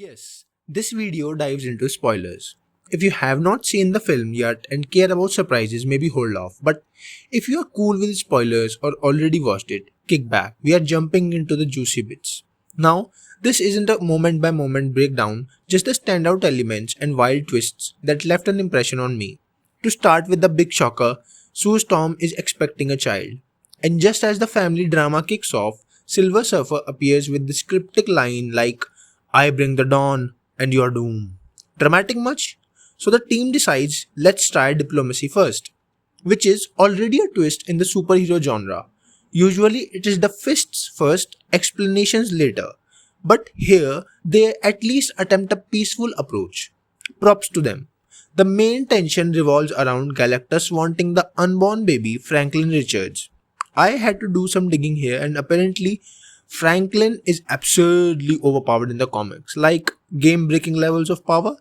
Yes, this video dives into spoilers. If you have not seen the film yet and care about surprises, maybe hold off. But if you are cool with spoilers or already watched it, kick back. We are jumping into the juicy bits. Now, this isn't a moment by moment breakdown, just the standout elements and wild twists that left an impression on me. To start with the big shocker, Sue Storm is expecting a child. And just as the family drama kicks off, Silver Surfer appears with this cryptic line like, I bring the dawn and your doom. Dramatic much? So the team decides, let's try diplomacy first, which is already a twist in the superhero genre. Usually it is the fists first, explanations later. But here they at least attempt a peaceful approach. Props to them. The main tension revolves around Galactus wanting the unborn baby Franklin Richards. I had to do some digging here, and apparently Franklin is absurdly overpowered in the comics, like game-breaking levels of power.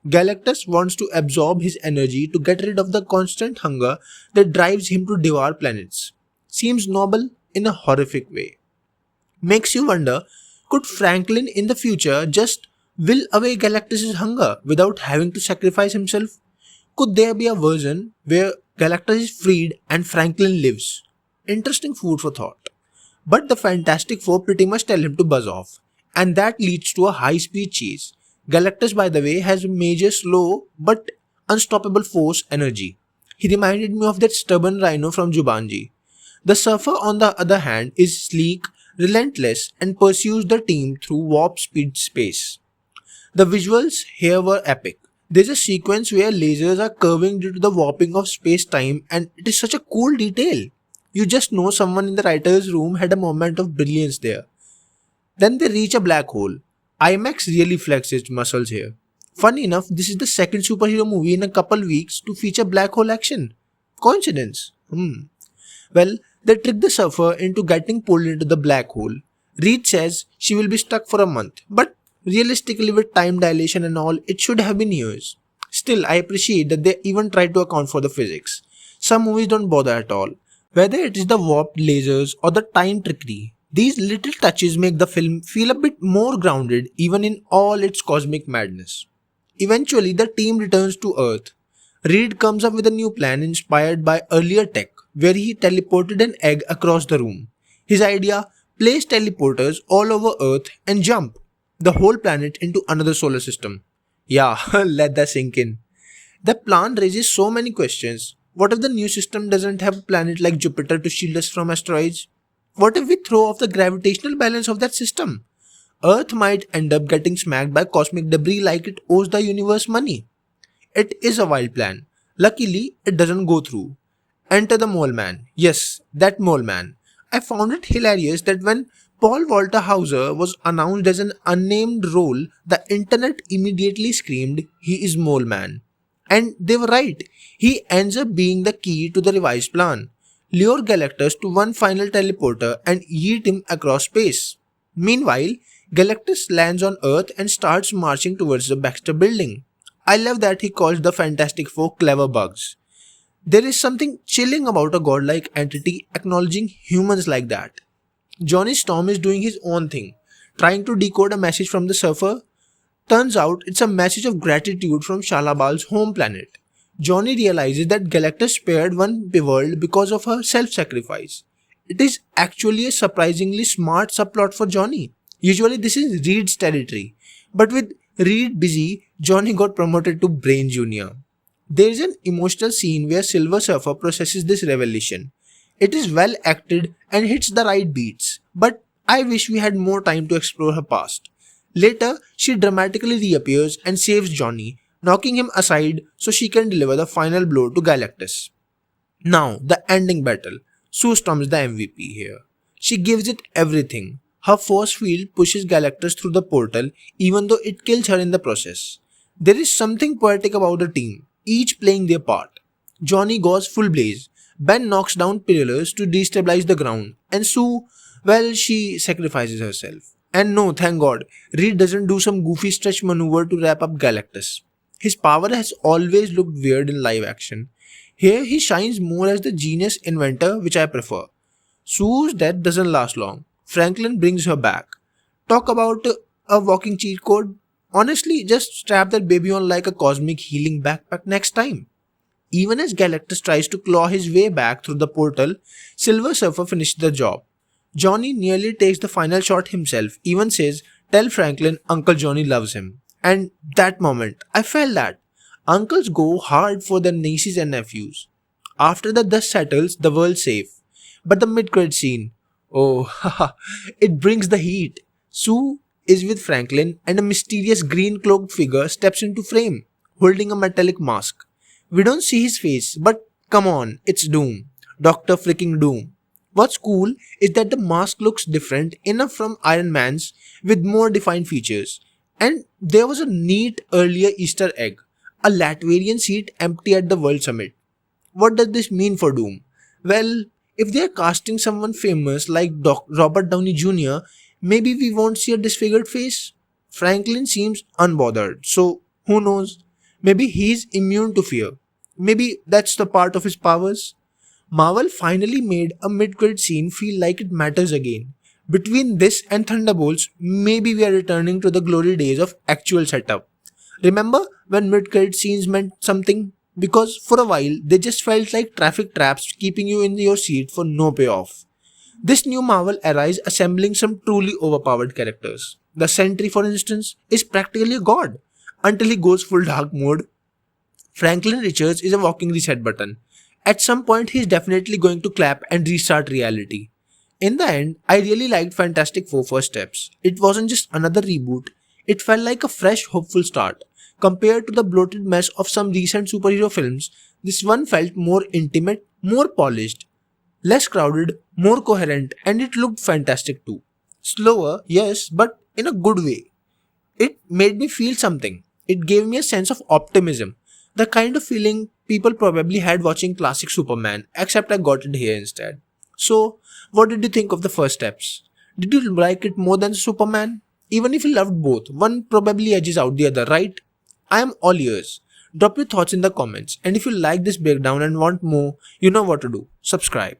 Galactus wants to absorb his energy to get rid of the constant hunger that drives him to devour planets. Seems noble in a horrific way. Makes you wonder, could Franklin in the future just will away Galactus' hunger without having to sacrifice himself? Could there be a version where Galactus is freed and Franklin lives? Interesting food for thought. But the Fantastic Four pretty much tell him to buzz off, and that leads to a high-speed chase. Galactus, by the way, has a major slow but unstoppable force energy. He reminded me of that stubborn rhino from Jumanji. The Surfer, on the other hand, is sleek, relentless, and pursues the team through warp speed space. The visuals here were epic. There's a sequence where lasers are curving due to the warping of space-time, and it is such a cool detail. You just know someone in the writer's room had a moment of brilliance there. Then they reach a black hole. IMAX really flexed its muscles here. Funny enough, this is the second superhero movie in a couple weeks to feature black hole action. Coincidence? Well, they trick the Surfer into getting pulled into the black hole. Reed says she will be stuck for a month, but realistically with time dilation and all, it should have been years. Still, I appreciate that they even tried to account for the physics. Some movies don't bother at all. Whether it is the warped lasers or the time trickery, these little touches make the film feel a bit more grounded even in all its cosmic madness. Eventually, the team returns to Earth. Reed comes up with a new plan inspired by earlier tech, where he teleported an egg across the room. His idea, place teleporters all over Earth and jump the whole planet into another solar system. Yeah, let that sink in. The plan raises so many questions. What if the new system doesn't have a planet like Jupiter to shield us from asteroids? What if we throw off the gravitational balance of that system? Earth might end up getting smacked by cosmic debris like it owes the universe money. It is a wild plan. Luckily, it doesn't go through. Enter the Mole Man. Yes, that Mole Man. I found it hilarious that when Paul Walter Hauser was announced as an unnamed role, the internet immediately screamed, he is Mole Man. And they were right. He ends up being the key to the revised plan. Lure Galactus to one final teleporter and yeet him across space. Meanwhile, Galactus lands on Earth and starts marching towards the Baxter building. I love that he calls the Fantastic Four clever bugs. There is something chilling about a godlike entity acknowledging humans like that. Johnny Storm is doing his own thing, trying to decode a message from the Surfer. Turns out it's a message of gratitude from Shalabal's home planet. Johnny realizes that Galactus spared one world because of her self-sacrifice. It is actually a surprisingly smart subplot for Johnny. Usually this is Reed's territory, but with Reed busy, Johnny got promoted to Brain Jr. There is an emotional scene where Silver Surfer processes this revelation. It is well acted and hits the right beats, but I wish we had more time to explore her past. Later, she dramatically reappears and saves Johnny, knocking him aside so she can deliver the final blow to Galactus. Now, the ending battle. Sue Storm is the MVP here. She gives it everything. Her force field pushes Galactus through the portal even though it kills her in the process. There is something poetic about the team, each playing their part. Johnny goes full blaze. Ben knocks down pillars to destabilize the ground. And Sue, well, she sacrifices herself. And no, thank God, Reed doesn't do some goofy stretch maneuver to wrap up Galactus. His power has always looked weird in live action. Here he shines more as the genius inventor, which I prefer. Sue's death doesn't last long. Franklin brings her back. Talk about a walking cheat code. Honestly, just strap that baby on like a cosmic healing backpack next time. Even as Galactus tries to claw his way back through the portal, Silver Surfer finishes the job. Johnny nearly takes the final shot himself, even says, "Tell Franklin Uncle Johnny loves him." And that moment, I felt that. Uncles go hard for their nieces and nephews. After the dust settles, the world's safe. But the mid-credit scene, oh, haha, it brings the heat. Sue is with Franklin and a mysterious green cloaked figure steps into frame, holding a metallic mask. We don't see his face, but come on, it's Doom. Dr. Freaking Doom. What's cool is that the mask looks different enough from Iron Man's with more defined features. And there was a neat earlier Easter egg, a Latvian seat empty at the World Summit. What does this mean for Doom? Well, if they are casting someone famous like Robert Downey Jr., maybe we won't see a disfigured face. Franklin seems unbothered, so who knows? Maybe he's immune to fear. Maybe that's the part of his powers. Marvel finally made a mid-credit scene feel like it matters again. Between this and Thunderbolts, maybe we are returning to the glory days of actual setup. Remember when mid-credit scenes meant something? Because for a while, they just felt like traffic traps keeping you in your seat for no payoff. This new Marvel era is assembling some truly overpowered characters. The Sentry, for instance, is practically a god until he goes full dark mode. Franklin Richards is a walking reset button. At some point, he's definitely going to clap and restart reality. In the end, I really liked Fantastic Four First Steps. It wasn't just another reboot, it felt like a fresh, hopeful start. Compared to the bloated mess of some recent superhero films, this one felt more intimate, more polished, less crowded, more coherent, and it looked fantastic too. Slower, yes, but in a good way. It made me feel something. It gave me a sense of optimism. The kind of feeling people probably had watching classic Superman, except I got it here instead. So, what did you think of the First Steps? Did you like it more than Superman? Even if you loved both, one probably edges out the other, right? I am all ears. Drop your thoughts in the comments, and if you like this breakdown and want more, you know what to do. Subscribe.